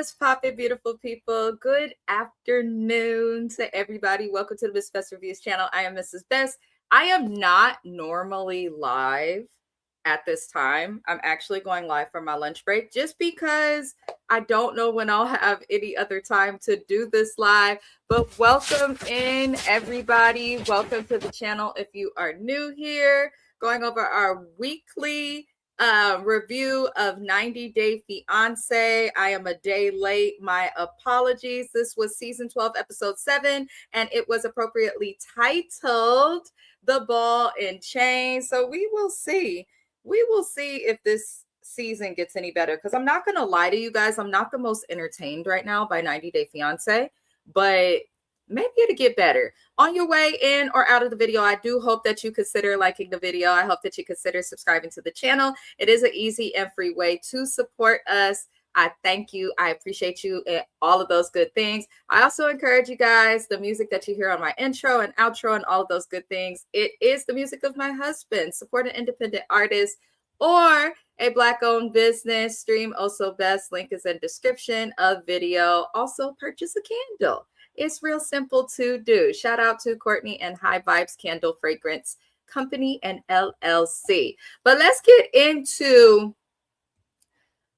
What's poppin', beautiful people? Good afternoon to everybody. Welcome to the Miss Best Reviews channel. I am Mrs. Best. I am not normally live at this time. I'm actually going live for my lunch break just because I don't know when I'll have any other time to do this live. But welcome in, everybody. Welcome to the channel if you are new here. Going over our weekly review of 90 Day Fiancé. I am a day late. My apologies. This was season 12, episode 7, and it was appropriately titled The Ball and Chain. So we will see. We will see if this season gets any better, because I'm not going to lie to you guys. I'm not the most entertained right now by 90 Day Fiancé, but maybe it'll get better. On your way in or out of the video, I do hope that you consider liking the video. I hope that you consider subscribing to the channel. It is an easy and free way to support us. I thank you. I appreciate you and all of those good things. I also encourage you guys, the music that you hear on my intro and outro and all of those good things, it is the music of my husband. Support an independent artist or a Black-owned business. Stream Also Best. Link is in description of video. Also, purchase a candle. It's real simple to do. Shout out to Courtney and High Vibes Candle Fragrance Company and LLC. But let's get into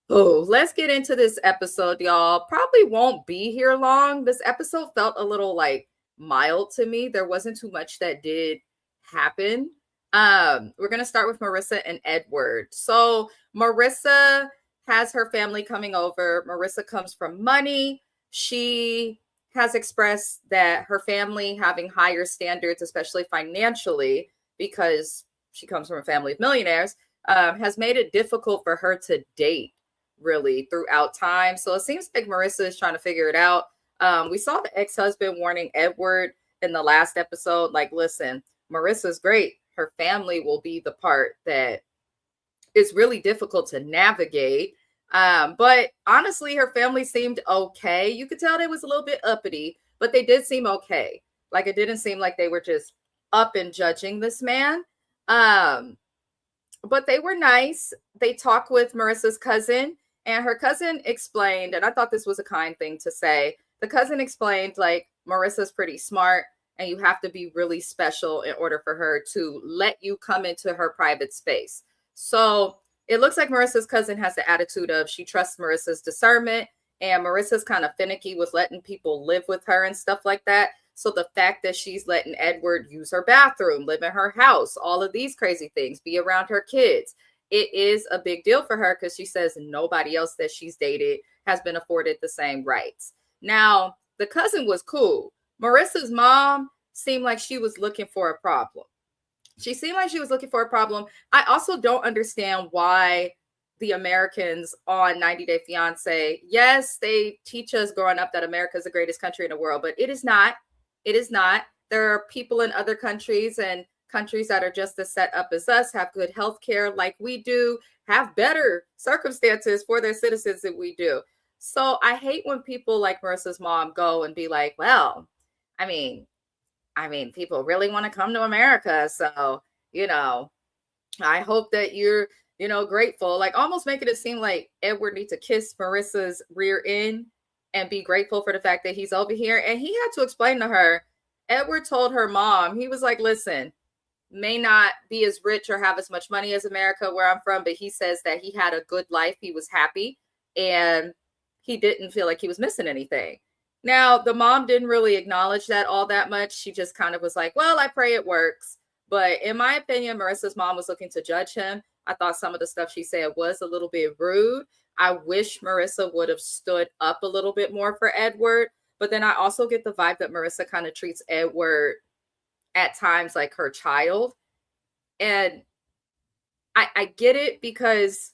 this episode, y'all. Probably won't be here long. This episode felt a little like mild to me. There wasn't too much that did happen. We're gonna start with Marissa and Edward. So Marissa has her family coming over. Marissa comes from money. She has expressed that her family having higher standards, especially financially, because she comes from a family of millionaires, has made it difficult for her to date really throughout time. So it seems like Marissa is trying to figure it out. We saw the ex-husband warning Edward in the last episode, like, listen, Marissa's great. Her family will be the part that is really difficult to navigate. But honestly, her family seemed okay. You could tell they was a little bit uppity, but they did seem okay. Like, it didn't seem like they were just up and judging this man. But they were nice. They talked with Marissa's cousin, and her cousin explained, and I thought this was a kind thing to say. The cousin explained, like, Marissa's pretty smart, and you have to be really special in order for her to let you come into her private space. So it looks like Marissa's cousin has the attitude of she trusts Marissa's discernment, and Marissa's kind of finicky with letting people live with her and stuff like that. So the fact that she's letting Edward use her bathroom, live in her house, all of these crazy things, be around her kids, it is a big deal for her, because she says nobody else that she's dated has been afforded the same rights. Now, the cousin was cool. Marissa's mom seemed like she was looking for a problem. I also don't understand why the Americans on 90 Day Fiancé, yes, they teach us growing up that America is the greatest country in the world, but it is not. It is not. There are people in other countries and countries that are just as set up as us, have good health care like we do, have better circumstances for their citizens than we do. So I hate when people like Marissa's mom go and be like, well, I mean, people really want to come to America. So, I hope that you're, grateful, like almost making it seem like Edward needs to kiss Marissa's rear end and be grateful for the fact that he's over here. And he had to explain to her, Edward told her mom, he was like, listen, may not be as rich or have as much money as America where I'm from, but he says that he had a good life. He was happy and he didn't feel like he was missing anything. Now, the mom didn't really acknowledge that all that much. She just kind of was like, well, I pray it works. But in my opinion, Marissa's mom was looking to judge him. I thought some of the stuff she said was a little bit rude. I wish Marissa would have stood up a little bit more for Edward. But then I also get the vibe that Marissa kind of treats Edward at times like her child. And I get it, because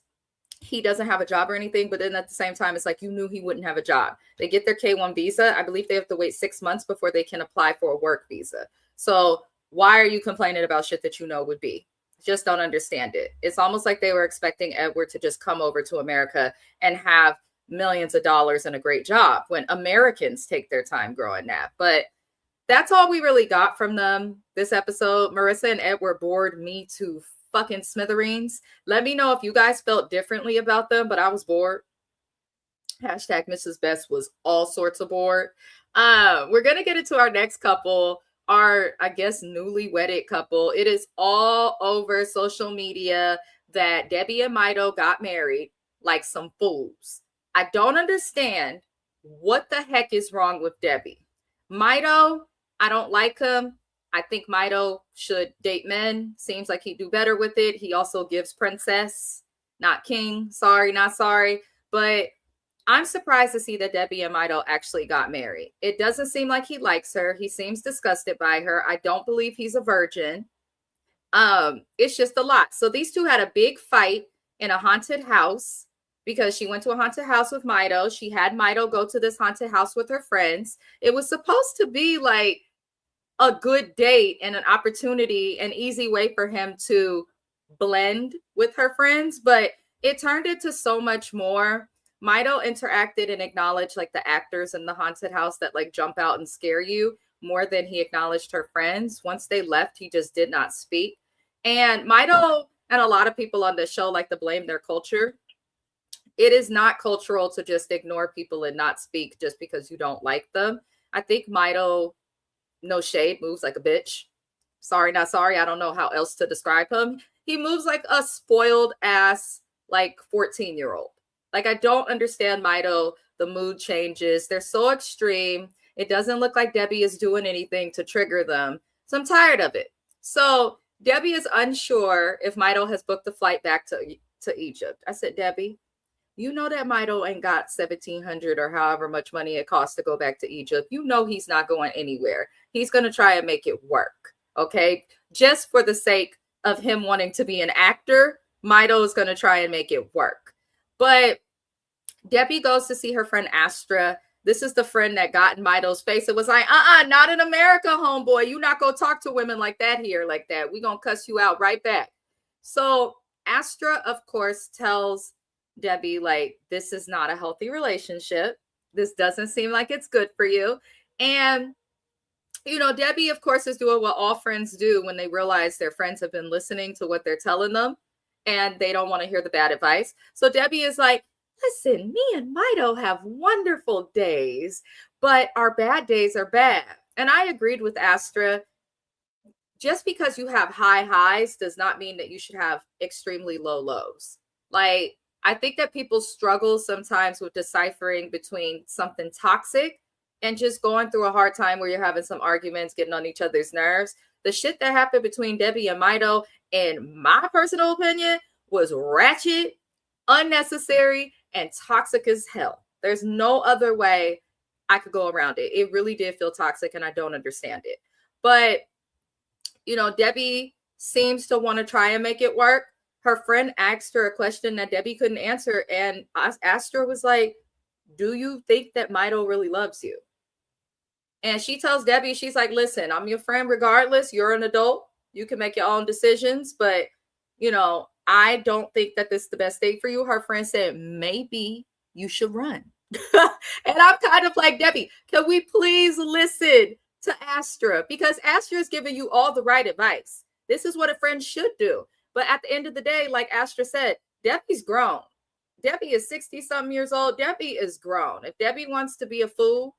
he doesn't have a job or anything, but then at the same time, it's like, you knew he wouldn't have a job. They get their K-1 visa. I believe they have to wait 6 months before they can apply for a work visa. So why are you complaining about shit that you know would be? Just don't understand it. It's almost like they were expecting Edward to just come over to America and have millions of dollars and a great job, when Americans take their time growing that. But that's all we really got from them this episode. Marissa and Edward bored me to fucking smithereens. Let me know if you guys felt differently about them, but I was bored. Hashtag Mrs. Best was all sorts of bored. We're gonna get into our next couple, our I guess newly wedded couple. It is all over social media that Debbie and Mido got married like some fools. I don't understand what the heck is wrong with Debbie. Mido, I don't like him. I think Mido should date men. Seems like he'd do better with it. He also gives princess, not king. Sorry, not sorry. But I'm surprised to see that Debbie and Mido actually got married. It doesn't seem like he likes her. He seems disgusted by her. I don't believe he's a virgin. It's just a lot. So these two had a big fight in a haunted house because she went to a haunted house with Mido. She had Mido go to this haunted house with her friends. It was supposed to be like a good date and an opportunity, an easy way for him to blend with her friends, but it turned into so much more. Mido interacted and acknowledged like the actors in the haunted house that like jump out and scare you more than he acknowledged her friends. Once they left, he just did not speak. And Mido and a lot of people on the show like to blame their culture. It is not cultural to just ignore people and not speak just because you don't like them. I think Mido, no shade, moves like a bitch. Sorry, not sorry. I don't know how else to describe him. He moves like a spoiled ass, like 14-year-old. Like, I don't understand Mido. The mood changes. They're so extreme. It doesn't look like Debbie is doing anything to trigger them. So I'm tired of it. So Debbie is unsure if Mido has booked the flight back to Egypt. I said, Debbie, you know that Mido ain't got $1,700 or however much money it costs to go back to Egypt. You know he's not going anywhere. He's going to try and make it work, okay? Just for the sake of him wanting to be an actor, Mido is going to try and make it work. But Debbie goes to see her friend Astra. This is the friend that got in Mido's face. It was like, not in America, homeboy. You not going to talk to women like that here, like that. We going to cuss you out right back. So Astra, of course, tells Debbie, like, this is not a healthy relationship. This doesn't seem like it's good for you. And, you know, Debbie, of course, is doing what all friends do when they realize their friends have been listening to what they're telling them and they don't want to hear the bad advice. So Debbie is like, listen, me and Mido have wonderful days, but our bad days are bad. And I agreed with Astra. Just because you have high highs does not mean that you should have extremely low lows. Like, I think that people struggle sometimes with deciphering between something toxic and just going through a hard time where you're having some arguments, getting on each other's nerves. The shit that happened between Debbie and Mido, in my personal opinion, was ratchet, unnecessary, and toxic as hell. There's no other way I could go around it. It really did feel toxic, and I don't understand it. But, you know, Debbie seems to want to try and make it work. Her friend asked her a question that Debbie couldn't answer, and Astra was like, do you think that Mido really loves you? And she tells Debbie, she's like, listen, I'm your friend regardless. You're an adult. You can make your own decisions, but, you know, I don't think that this is the best date for you. Her friend said, maybe you should run. And I'm kind of like, Debbie, can we please listen to Astra? Because Astra is giving you all the right advice. This is what a friend should do. But at the end of the day, like Astra said, Debbie's grown. Debbie is 60-something years old. Debbie is grown. If Debbie wants to be a fool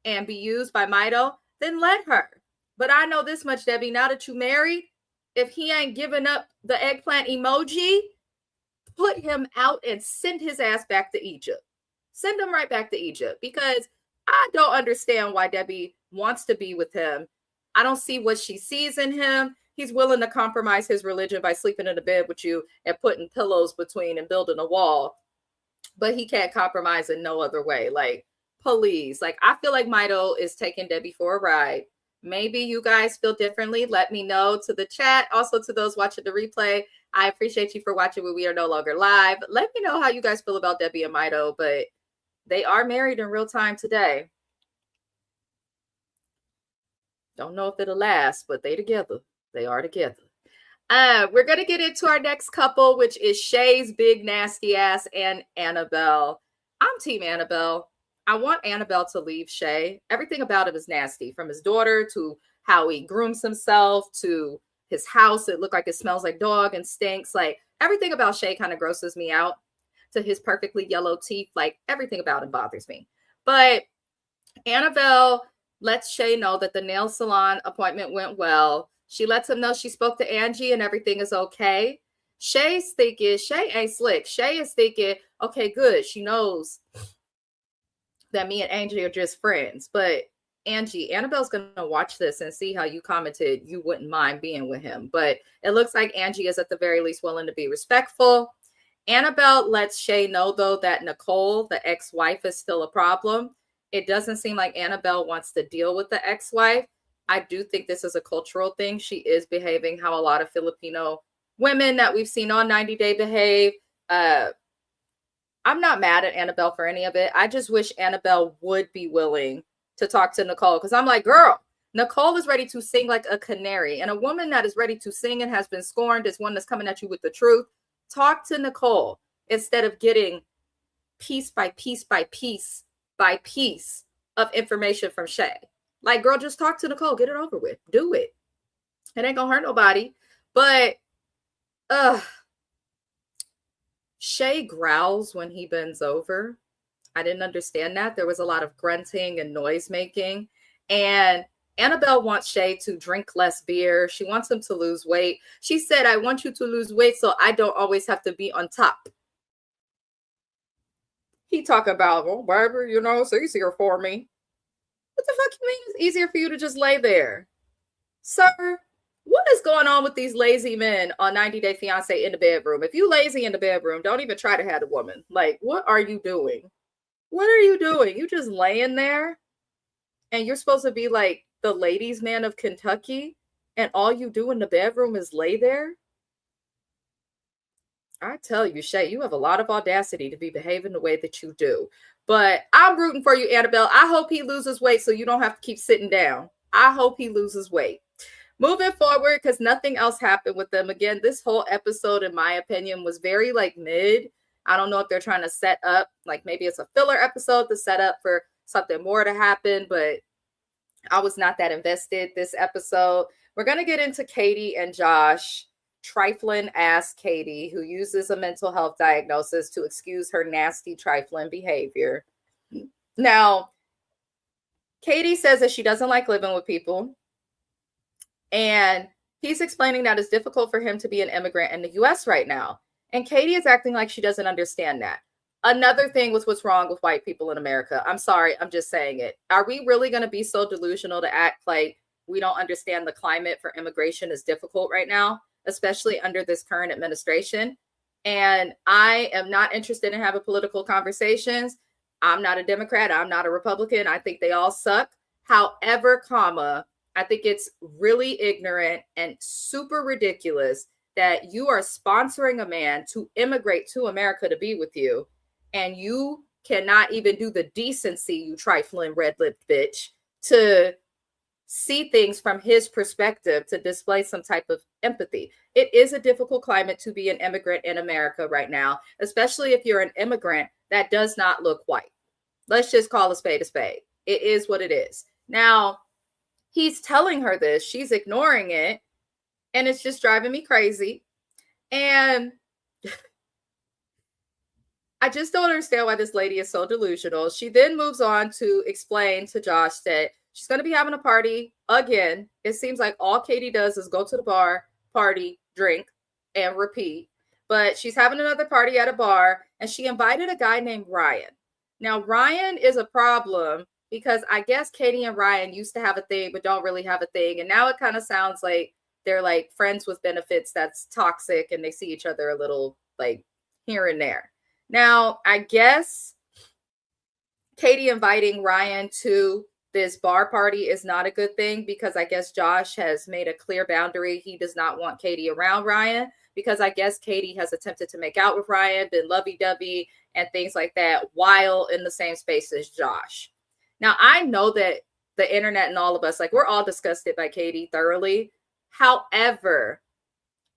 and be used by Mido, then let her. But I know this much, Debbie, now that you married, if he ain't giving up the eggplant emoji, put him out and send his ass back to Egypt. Send him right back to Egypt, because I don't understand why Debbie wants to be with him. I don't see what she sees in him. He's willing to compromise his religion by sleeping in a bed with you and putting pillows between and building a wall. But he can't compromise in no other way. Like, please. Like, I feel like Mido is taking Debbie for a ride. Maybe you guys feel differently. Let me know to the chat. Also, to those watching the replay, I appreciate you for watching when we are no longer live. Let me know how you guys feel about Debbie and Mido, but they are married in real time today. Don't know if it'll last, but they together. They are together. We're going to get into our next couple, which is Shay's big nasty ass and Annabelle. I'm team Annabelle. I want Annabelle to leave Shay. Everything about him is nasty, from his daughter to how he grooms himself to his house. It looked like it smells like dog and stinks. Like, everything about Shay kind of grosses me out. to his perfectly yellow teeth. Like, everything about him bothers me. But Annabelle lets Shay know that the nail salon appointment went well. She lets him know she spoke to Angie and everything is okay. Shay's thinking, Shay ain't slick. Shay is thinking, okay, good. She knows that me and Angie are just friends. But Angie, Annabelle's going to watch this and see how you commented you wouldn't mind being with him. But it looks like Angie is at the very least willing to be respectful. Annabelle lets Shay know, though, that Nicole, the ex-wife, is still a problem. It doesn't seem like Annabelle wants to deal with the ex-wife. I do think this is a cultural thing. She is behaving how a lot of Filipino women that we've seen on 90 Day behave. I'm not mad at Annabelle for any of it. I just wish Annabelle would be willing to talk to Nicole, because I'm like, girl, Nicole is ready to sing like a canary, and a woman that is ready to sing and has been scorned is one that's coming at you with the truth. Talk to Nicole instead of getting piece by piece by piece by piece of information from Shay. Like, girl, just talk to Nicole. Get it over with. Do it. It ain't gonna hurt nobody. But Shay growls when he bends over. I didn't understand that. There was a lot of grunting and noise making. And Annabelle wants Shay to drink less beer. She wants him to lose weight. She said, I want you to lose weight so I don't always have to be on top. He talk about, well, baby, you know, it's easier for me. What the fuck you mean it's easier for you to just lay there? Sir, what is going on with these lazy men on 90 Day Fiancé in the bedroom? If you lazy in the bedroom, don't even try to have a woman. Like, what are you doing? What are you doing? You just laying there and you're supposed to be like the ladies' man of Kentucky, and all you do in the bedroom is lay there? I tell you, Shay, you have a lot of audacity to be behaving the way that you do. But I'm rooting for you, Annabelle. I hope he loses weight so you don't have to keep sitting down. I hope he loses weight. Moving forward, because nothing else happened with them. Again, this whole episode, in my opinion, was very like mid. I don't know if they're trying to set up, like maybe it's a filler episode to set up for something more to happen, but I was not that invested this episode. We're going to get into Katie and Josh. Trifling ass Katie, who uses a mental health diagnosis to excuse her nasty trifling behavior. Now, Katie says that she doesn't like living with people. And he's explaining that it's difficult for him to be an immigrant in the US right now. And Katie is acting like she doesn't understand that. Another thing with what's wrong with white people in America. I'm sorry, I'm just saying it. Are we really going to be so delusional to act like we don't understand the climate for immigration is difficult right now, especially under this current administration? And I am not interested in having political conversations. I'm not a Democrat. I'm not a Republican. I think they all suck. However, I think it's really ignorant and super ridiculous that you are sponsoring a man to immigrate to America to be with you, and you cannot even do the decency, you trifling red-lipped bitch, to see things from his perspective, to display some type of empathy. It is a difficult climate to be an immigrant in America right now, especially if you're an immigrant that does not look white. Let's just call a spade a spade. It is what it is. Now, he's telling her this. She's ignoring it. And it's just driving me crazy. And I just don't understand why this lady is so delusional. She then moves on to explain to Josh that she's going to be having a party again. It seems like all Katie does is go to the bar, party, drink, and repeat. But she's having another party at a bar, and she invited a guy named Ryan. Now, Ryan is a problem because I guess Katie and Ryan used to have a thing, but don't really have a thing. And now it kind of sounds like they're like friends with benefits that's toxic, and they see each other a little like here and there. Now, I guess Katie inviting Ryan to this bar party is not a good thing, because I guess Josh has made a clear boundary. He does not want Katie around Ryan, because I guess Katie has attempted to make out with Ryan, been lovey-dovey and things like that while in the same space as Josh. Now, I know that the internet and all of us, like, we're all disgusted by Katie thoroughly. However,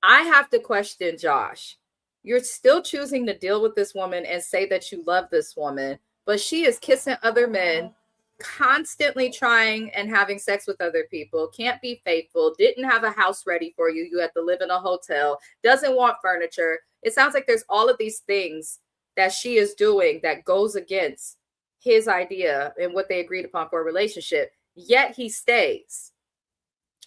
I have to question Josh. You're still choosing to deal with this woman and say that you love this woman, but she is kissing other men, constantly trying and having sex with other people, can't be faithful, didn't have a house ready for you. You had to live in a hotel, doesn't want furniture. It sounds like there's all of these things that she is doing that goes against his idea and what they agreed upon for a relationship, yet he stays.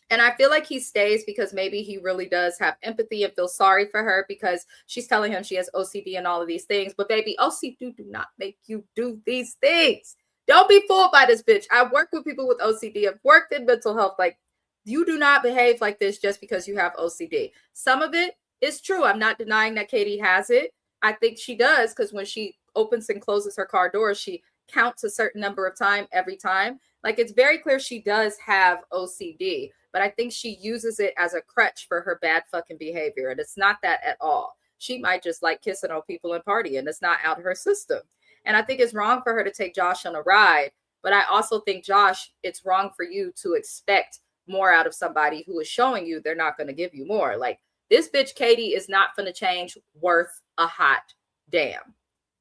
And I feel like he stays because maybe he really does have empathy and feel sorry for her because she's telling him she has OCD and all of these things. But baby, OCD do not make you do these things. Don't be fooled by this bitch. I've worked with people with OCD. I've worked in mental health. Like, you do not behave like this just because you have OCD. Some of it is true. I'm not denying that Katie has it. I think she does because when she opens and closes her car doors, she counts a certain number of time every time. Like, it's very clear she does have OCD, but I think she uses it as a crutch for her bad fucking behavior. And it's not that at all. She might just like kissing on people and partying. It's not out of her system. And I think it's wrong for her to take Josh on a ride. But I also think, Josh, it's wrong for you to expect more out of somebody who is showing you they're not going to give you more. Like, this bitch Katie is not going to change worth a hot damn.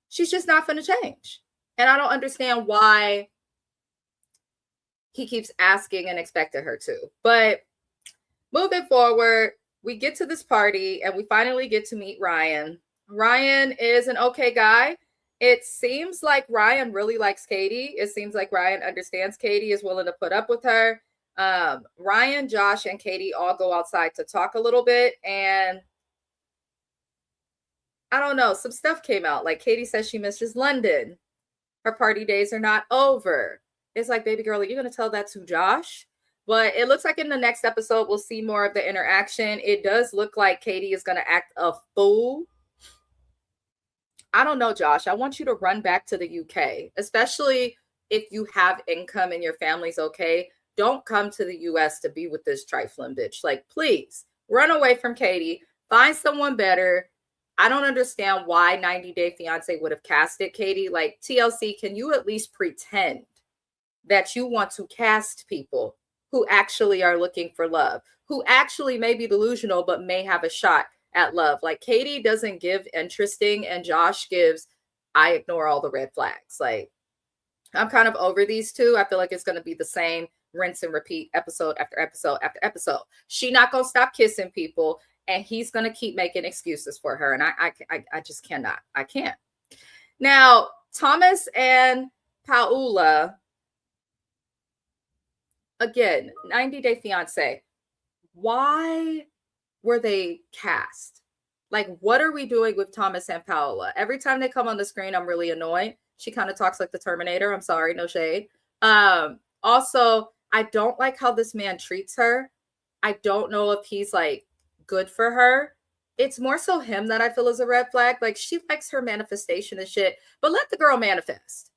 She's just not going to change. And I don't understand why he keeps asking and expecting her to. But moving forward, we get to this party and we finally get to meet Ryan. Ryan is an okay guy. It seems like Ryan really likes Katie. It seems like Ryan understands Katie, is willing to put up with her. Ryan, Josh, and Katie all go outside to talk a little bit. And I don't know, some stuff came out. Like, Katie says she misses London. Her party days are not over. It's like, baby girl, are you going to tell that to Josh? But it looks like in the next episode, we'll see more of the interaction. It does look like Katie is going to act a fool. I don't know, Josh. I want you to run back to the UK, especially if you have income and your family's okay. Don't come to the US to be with this trifling bitch. Like, please run away from Katie. Find someone better. I don't understand why 90 Day Fiance would have casted Katie. Like, TLC, can you at least pretend that you want to cast people who actually are looking for love, who actually may be delusional, but may have a shot at love? Like, Katie doesn't give interesting, and Josh gives, I ignore all the red flags. Like, I'm kind of over these two. I feel like it's going to be the same rinse and repeat episode after episode after episode. She not going to stop kissing people, and he's going to keep making excuses for her. And I just cannot. I can't. Now, Thomas and Paula, again, 90 Day Fiance. Why were they cast? Like, what are we doing with Thomas and Paula? Every time they come on the screen, I'm really annoyed. She kind of talks like the Terminator. I'm sorry, no shade. Also, I don't like how this man treats her. I don't know if he's like good for her. It's more so him that I feel is a red flag. Like, she likes her manifestation and shit, but let the girl manifest.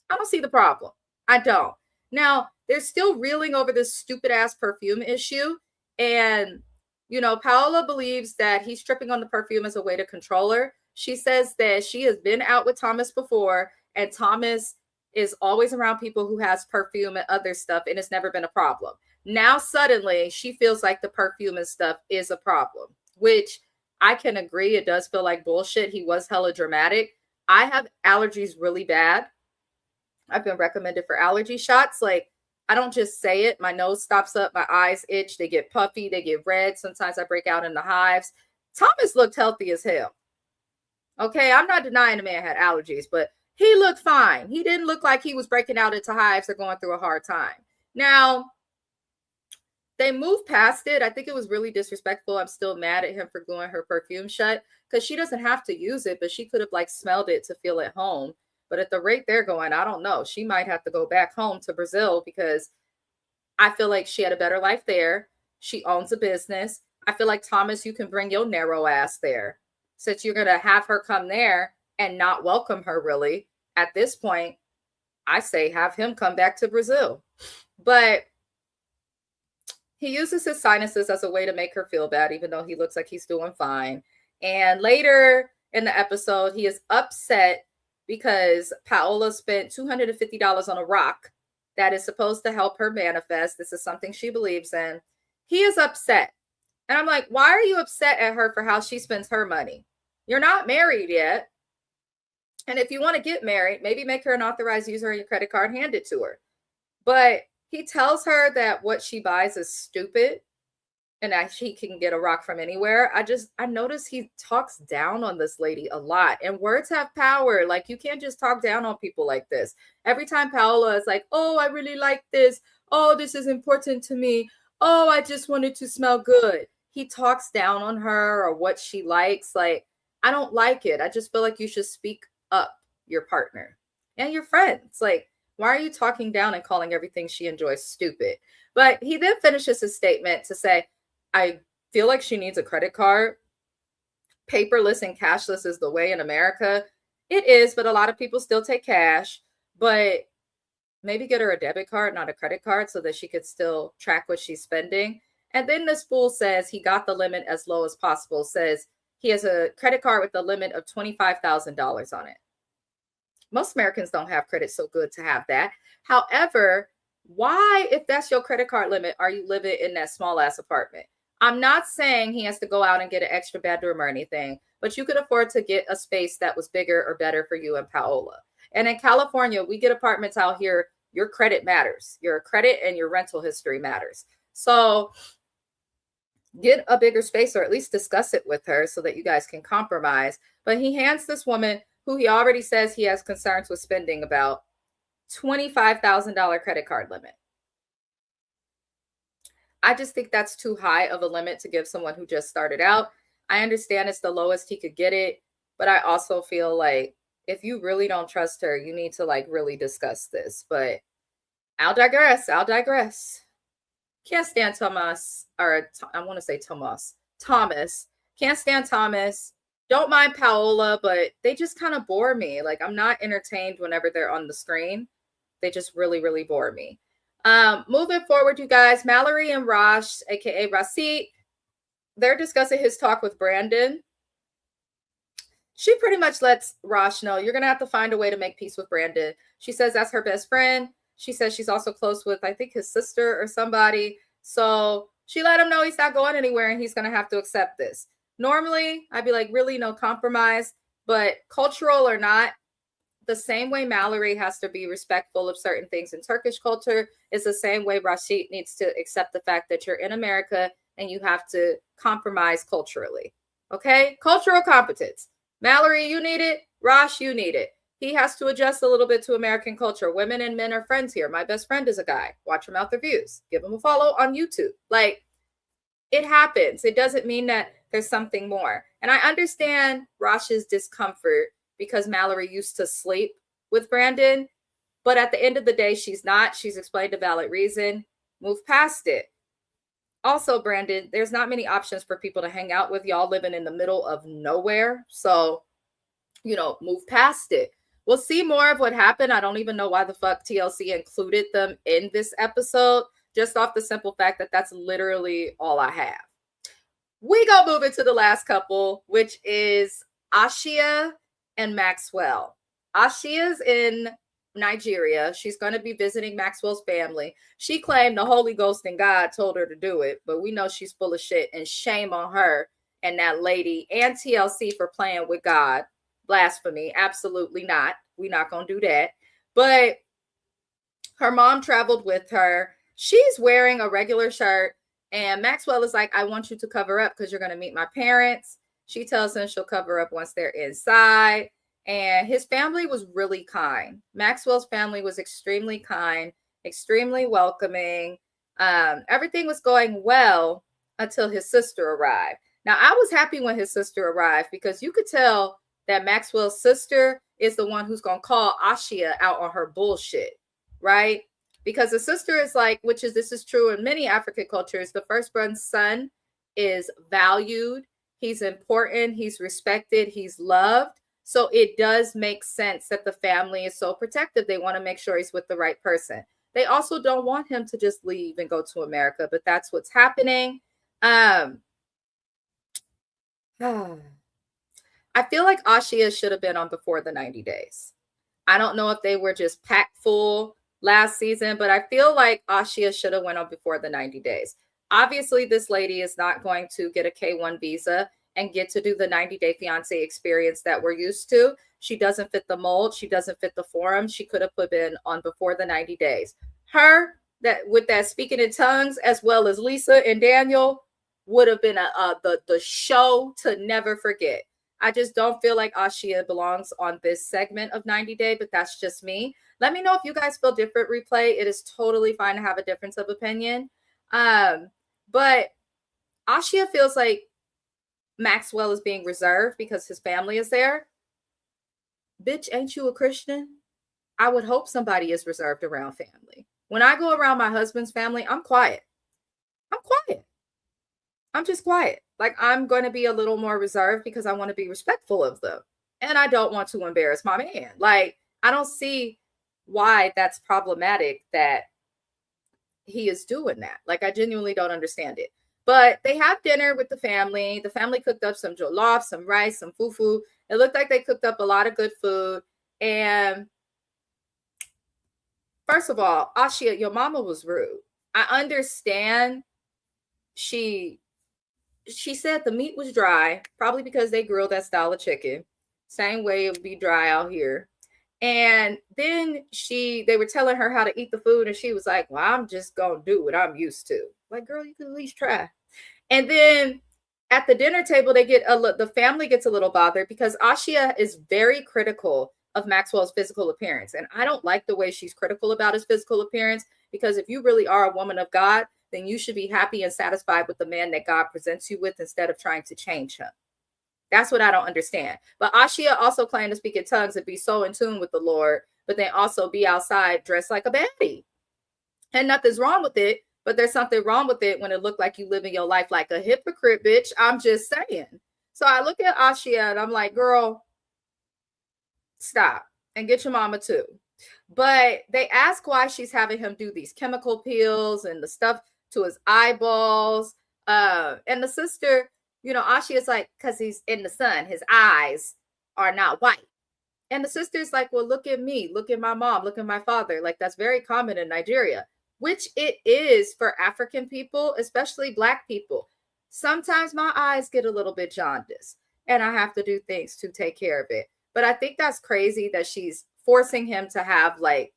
I don't see the problem. I don't. Now, they're still reeling over this stupid ass perfume issue. And, you know, Paola believes that he's tripping on the perfume as a way to control her. She says that she has been out with Thomas before, and Thomas is always around people who has perfume and other stuff, and it's never been a problem. Now, suddenly, she feels like the perfume and stuff is a problem, which I can agree. It does feel like bullshit. He was hella dramatic. I have allergies really bad. I've been recommended for allergy shots. Like, I don't just say it. My nose stops up. My eyes itch. They get puffy. They get red. Sometimes I break out in the hives. Thomas looked healthy as hell. Okay, I'm not denying the man had allergies, but he looked fine. He didn't look like he was breaking out into hives or going through a hard time. Now, they moved past it. I think it was really disrespectful. I'm still mad at him for gluing her perfume shut because she doesn't have to use it, but she could have like smelled it to feel at home. But at the rate they're going, I don't know. She might have to go back home to Brazil because I feel like she had a better life there. She owns a business. I feel like, Thomas, you can bring your narrow ass there. Since you're going to have her come there and not welcome her really, at this point, I say have him come back to Brazil. But he uses his sinuses as a way to make her feel bad, even though he looks like he's doing fine. And later in the episode, he is upset because Paola spent $250 on a rock that is supposed to help her manifest. This is something she believes in. He is upset. And I'm like, why are you upset at her for how she spends her money? You're not married yet. And if you want to get married, maybe make her an authorized user on your credit card, hand it to her. But he tells her that what she buys is stupid. and he can get a rock from anywhere. I notice he talks down on this lady a lot, and words have power. Like, you can't just talk down on people like this. Every time Paola is like, oh, I really like this. Oh, this is important to me. Oh, I just wanted to smell good. He talks down on her or what she likes. Like, I don't like it. I just feel like you should speak up your partner and your friends. Like, why are you talking down and calling everything she enjoys stupid? But he then finishes his statement to say, I feel like she needs a credit card. Paperless and cashless is the way in America. It is, but a lot of people still take cash. But maybe get her a debit card, not a credit card, so that she could still track what she's spending. And then this fool says he got the limit as low as possible, says he has a credit card with a limit of $25,000 on it. Most Americans don't have credit so good to have that. However, why, if that's your credit card limit, are you living in that small ass apartment? I'm not saying he has to go out and get an extra bedroom or anything, but you could afford to get a space that was bigger or better for you and Paola. And in California, we get apartments out here. Your credit matters. Your credit and your rental history matters. So get a bigger space, or at least discuss it with her so that you guys can compromise. But he hands this woman, who he already says he has concerns with spending, about $25,000 credit card limit. I just think that's too high of a limit to give someone who just started out. I understand it's the lowest he could get it, but I also feel like if you really don't trust her, you need to like really discuss this. But I'll digress. Can't stand Thomas, or I want to say Thomas. Can't stand Thomas. Don't mind Paola, but they just kind of bore me. Like, I'm not entertained whenever they're on the screen. They just really, really bore me. Moving forward, you guys, Mallory and Raj, aka Rasit, they're discussing his talk with Brandon. She pretty much lets Raj know, you're going to have to find a way to make peace with Brandon. She says that's her best friend. She says she's also close with, I think, his sister or somebody. So she let him know he's not going anywhere and he's going to have to accept this. Normally, I'd be like, really, no compromise. But cultural or not, the same way Mallory has to be respectful of certain things in Turkish culture is the same way Rashid needs to accept the fact that you're in America and you have to compromise culturally. Okay? Cultural competence. Mallory, you need it. Rosh, you need it. He has to adjust a little bit to American culture. Women and men are friends here. My best friend is a guy. Watch him out the views. Give him a follow on YouTube. Like, it happens. It doesn't mean that there's something more. And I understand Rosh's discomfort because Mallory used to sleep with Brandon. But at the end of the day, she's not. She's explained a valid reason. Move past it. Also, Brandon, there's not many options for people to hang out with. Y'all living in the middle of nowhere. So, move past it. We'll see more of what happened. I don't even know why the fuck TLC included them in this episode, just off the simple fact that that's literally all I have. We go move into the last couple, which is Ashia and Maxwell. Ashia's in Nigeria. She's going to be visiting Maxwell's family. She claimed the Holy Ghost and God told her to do it, but we know she's full of shit, and shame on her and that lady and TLC for playing with God. Blasphemy. Absolutely not. We're not going to do that. But her mom traveled with her. She's wearing a regular shirt, and Maxwell is like, I want you to cover up because you're going to meet my parents. She tells him she'll cover up once they're inside. And his family was really kind. Maxwell's family was extremely kind, extremely welcoming. Everything was going well until his sister arrived. Now, I was happy when his sister arrived because you could tell that Maxwell's sister is the one who's going to call Ashia out on her bullshit, right? Because the sister is like, this is true in many African cultures, the firstborn son is valued, he's important, he's respected, he's loved. So it does make sense that the family is so protective. They want to make sure he's with the right person. They also don't want him to just leave and go to America, but that's what's happening. I feel like Ashia should have been on before the 90 days. I don't know if they were just packed full last season, but I feel like Ashia should have went on before the 90 days. Obviously, this lady is not going to get a K-1 visa and get to do the 90-day fiancé experience that we're used to. She doesn't fit the mold. She doesn't fit the forum. She could have put in on before the 90 days. Her, that with that speaking in tongues, as well as Lisa and Daniel, would have been the show to never forget. I just don't feel like Ashia belongs on this segment of 90 Day, but that's just me. Let me know if you guys feel different, replay. It is totally fine to have a difference of opinion. But Ashia feels like Maxwell is being reserved because his family is there. Bitch, ain't you a Christian? I would hope somebody is reserved around family. When I go around my husband's family, I'm quiet. I'm quiet. I'm just quiet. Like, I'm going to be a little more reserved because I want to be respectful of them. And I don't want to embarrass my man. Like, I don't see why that's problematic that he is doing that. Like, I genuinely don't understand it. But they have dinner with the family. The family cooked up some jollof, some rice, some fufu. It looked like they cooked up a lot of good food. And first of all, Ashia, your mama was rude. I understand she said the meat was dry, probably because they grilled that style of chicken. Same way it would be dry out here. And then they were telling her how to eat the food, and she was like, well, I'm just gonna do what I'm used to. Like, girl, you can at least try. And then at the dinner table, the family gets a little bothered because Ashia is very critical of Maxwell's physical appearance. And I don't like the way she's critical about his physical appearance, because if you really are a woman of God, then you should be happy and satisfied with the man that God presents you with instead of trying to change him. That's what I don't understand. But Ashia also claimed to speak in tongues and be so in tune with the Lord, but then also be outside dressed like a baddie. And nothing's wrong with it, but there's something wrong with it when it looked like you living your life like a hypocrite, bitch. I'm just saying. So I look at Ashia and I'm like, girl, stop and get your mama too. But they ask why she's having him do these chemical peels and the stuff to his eyeballs. And the sister, Ashia's like, because he's in the sun, his eyes are not white. And the sister's like, well, look at me, look at my mom, look at my father. Like, that's very common in Nigeria, which it is for African people, especially Black people. Sometimes my eyes get a little bit jaundiced and I have to do things to take care of it. But I think that's crazy that she's forcing him to have like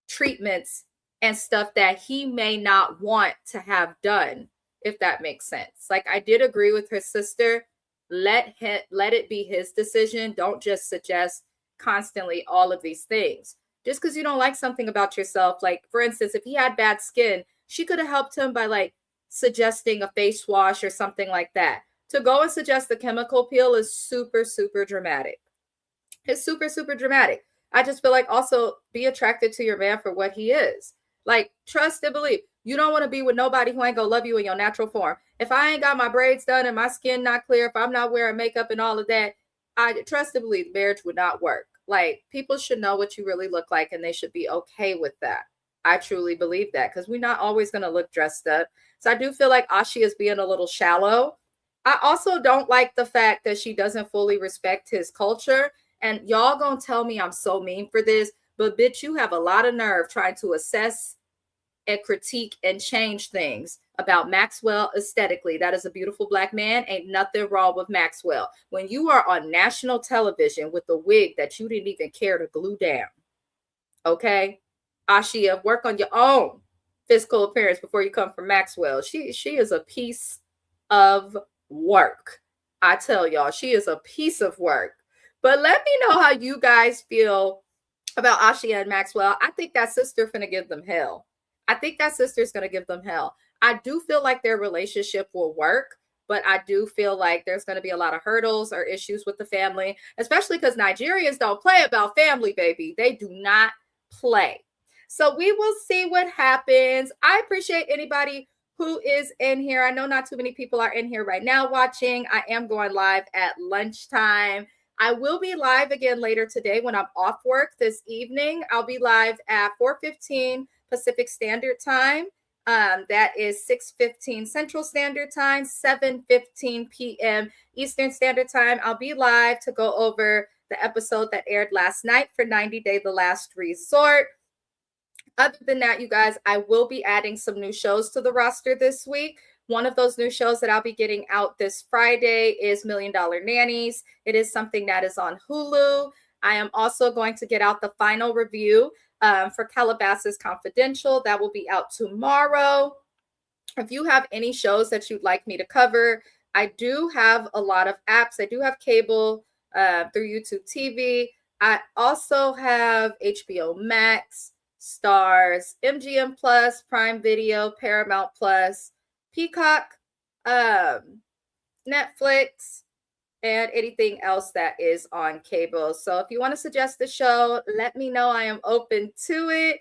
treatments and stuff that he may not want to have done, if that makes sense. Like, I did agree with her sister. Let it be his decision. Don't just suggest constantly all of these things. Just because you don't like something about yourself. Like, for instance, if he had bad skin, she could have helped him by like suggesting a face wash or something like that. To go and suggest the chemical peel is super, super dramatic. It's super, super dramatic. I just feel like also be attracted to your man for what he is. Like, trust and believe. You don't want to be with nobody who ain't gonna love you in your natural form. If I ain't got my braids done and my skin not clear, if I'm not wearing makeup and all of that, I trust and believe marriage would not work. Like, people should know what you really look like and they should be okay with that. I truly believe that, because we're not always going to look dressed up. So I do feel like Ashia is being a little shallow. I also don't like the fact that she doesn't fully respect his culture. And y'all gonna tell me I'm so mean for this, but bitch, you have a lot of nerve trying to assess and critique and change things about Maxwell aesthetically. That is a beautiful Black man. Ain't nothing wrong with Maxwell. When you are on national television with a wig that you didn't even care to glue down, okay? Ashia, work on your own physical appearance before you come for Maxwell. She is a piece of work. I tell y'all, she is a piece of work. But let me know how you guys feel about Ashia and Maxwell. I think that sister finna give them hell. I think that sister's going to give them hell. I do feel like their relationship will work, but I do feel like there's going to be a lot of hurdles or issues with the family, especially because Nigerians don't play about family, baby. They do not play. So we will see what happens. I appreciate anybody who is in here. I know not too many people are in here right now watching. I am going live at lunchtime. I will be live again later today when I'm off work this evening. I'll be live at 4:15 Pacific Standard Time. That is 6:15 Central Standard Time, 7:15 p.m. Eastern Standard Time. I'll be live to go over the episode that aired last night for 90 Day The Last Resort. Other than that, you guys, I will be adding some new shows to the roster this week. One of those new shows that I'll be getting out this Friday is $1 Million Nannies. It is something that is on Hulu. I am also going to get out the final review for Calabasas Confidential. That will be out tomorrow. If you have any shows that you'd like me to cover, I do have a lot of apps. I do have cable through YouTube TV. I also have HBO Max, Stars, MGM Plus, Prime Video, Paramount Plus, Peacock, Netflix, and anything else that is on cable. So if you want to suggest the show, let me know. I am open to it.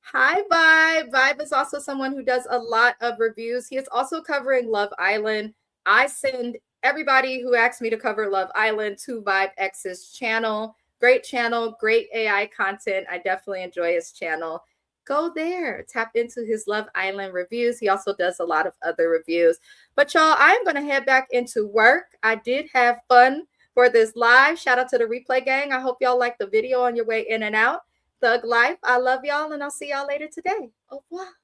Hi, Vibe. Vibe is also someone who does a lot of reviews. He is also covering Love Island. I send everybody who asks me to cover Love Island to Vibe X's channel. Great channel, great AI content. I definitely enjoy his channel. Go there, tap into his Love Island reviews. He also does a lot of other reviews. But y'all, I'm going to head back into work. I did have fun for this live. Shout out to the replay gang. I hope y'all like the video on your way in and out. Thug Life. I love y'all, and I'll see y'all later today. Au revoir.